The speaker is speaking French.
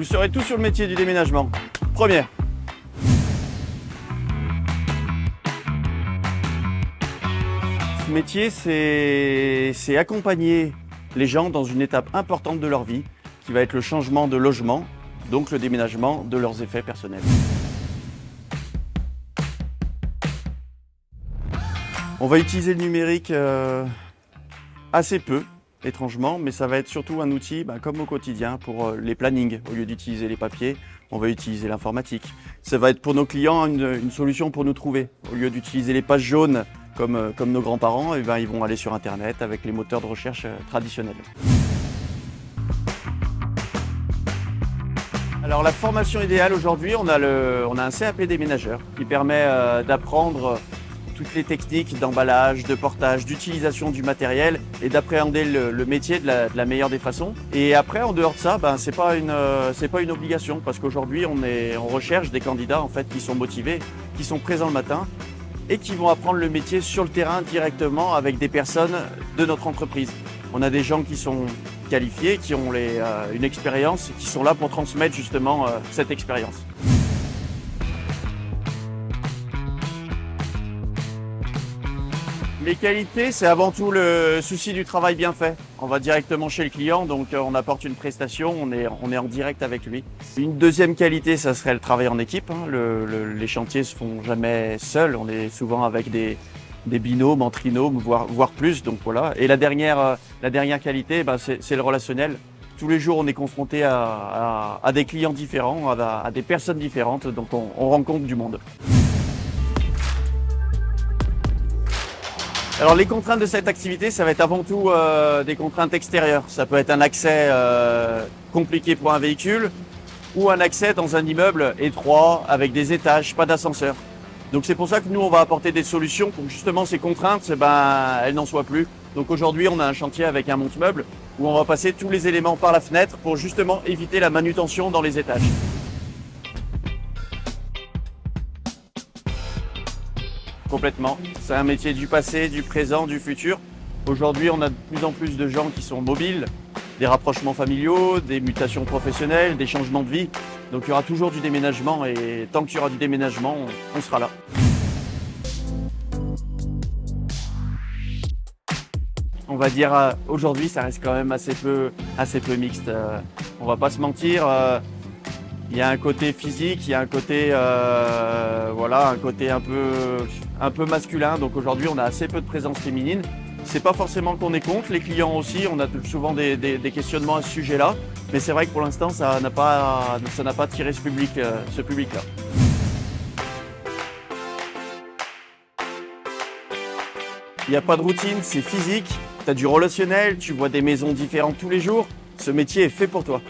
saurez tout sur le métier du déménagement. Première. Ce métier, c'est accompagner les gens dans une étape importante de leur vie, qui va être le changement de logement, donc le déménagement de leurs effets personnels. On va utiliser le numérique assez peu, étrangement, mais ça va être surtout un outil comme au quotidien pour les plannings. Au lieu d'utiliser les papiers, on va utiliser l'informatique. Ça va être pour nos clients une solution pour nous trouver. Au lieu d'utiliser les pages jaunes comme nos grands-parents, ils vont aller sur Internet avec les moteurs de recherche traditionnels. Alors la formation idéale aujourd'hui, on a un CAP déménageur qui permet d'apprendre toutes les techniques d'emballage, de portage, d'utilisation du matériel et d'appréhender le métier de la meilleure des façons. Et après, en dehors de ça, c'est pas une obligation parce qu'aujourd'hui, on recherche des candidats en fait qui sont motivés, qui sont présents le matin et qui vont apprendre le métier sur le terrain directement avec des personnes de notre entreprise. On a des gens qui sont qualifiés, qui ont une expérience, qui sont là pour transmettre justement cette expérience. Les qualités, c'est avant tout le souci du travail bien fait. On va directement chez le client, donc on apporte une prestation, on est en direct avec lui. Une deuxième qualité, ça serait le travail en équipe. Les chantiers se font jamais seuls, on est souvent avec des binômes, en trinôme, voire plus. Donc voilà. Et la dernière qualité, c'est le relationnel. Tous les jours, on est confronté à des clients différents, à des personnes différentes, donc on rencontre du monde. Alors les contraintes de cette activité, ça va être avant tout des contraintes extérieures. Ça peut être un accès compliqué pour un véhicule ou un accès dans un immeuble étroit avec des étages, pas d'ascenseur. Donc c'est pour ça que nous, on va apporter des solutions pour que justement ces contraintes, elles n'en soient plus. Donc aujourd'hui, on a un chantier avec un monte-meuble où on va passer tous les éléments par la fenêtre pour justement éviter la manutention dans les étages. Complètement. C'est un métier du passé, du présent, du futur. Aujourd'hui, on a de plus en plus de gens qui sont mobiles, des rapprochements familiaux, des mutations professionnelles, des changements de vie. Donc il y aura toujours du déménagement et tant qu'il y aura du déménagement, on sera là. On va dire aujourd'hui, ça reste quand même assez peu mixte. On va pas se mentir. Il y a un côté physique, il y a un côté, un côté un peu masculin. Donc aujourd'hui, on a assez peu de présence féminine. C'est pas forcément qu'on est contre, les clients aussi, on a souvent des questionnements à ce sujet-là. Mais c'est vrai que pour l'instant, ça n'a pas attiré ce public-là. Il n'y a pas de routine, c'est physique. Tu as du relationnel, tu vois des maisons différentes tous les jours. Ce métier est fait pour toi.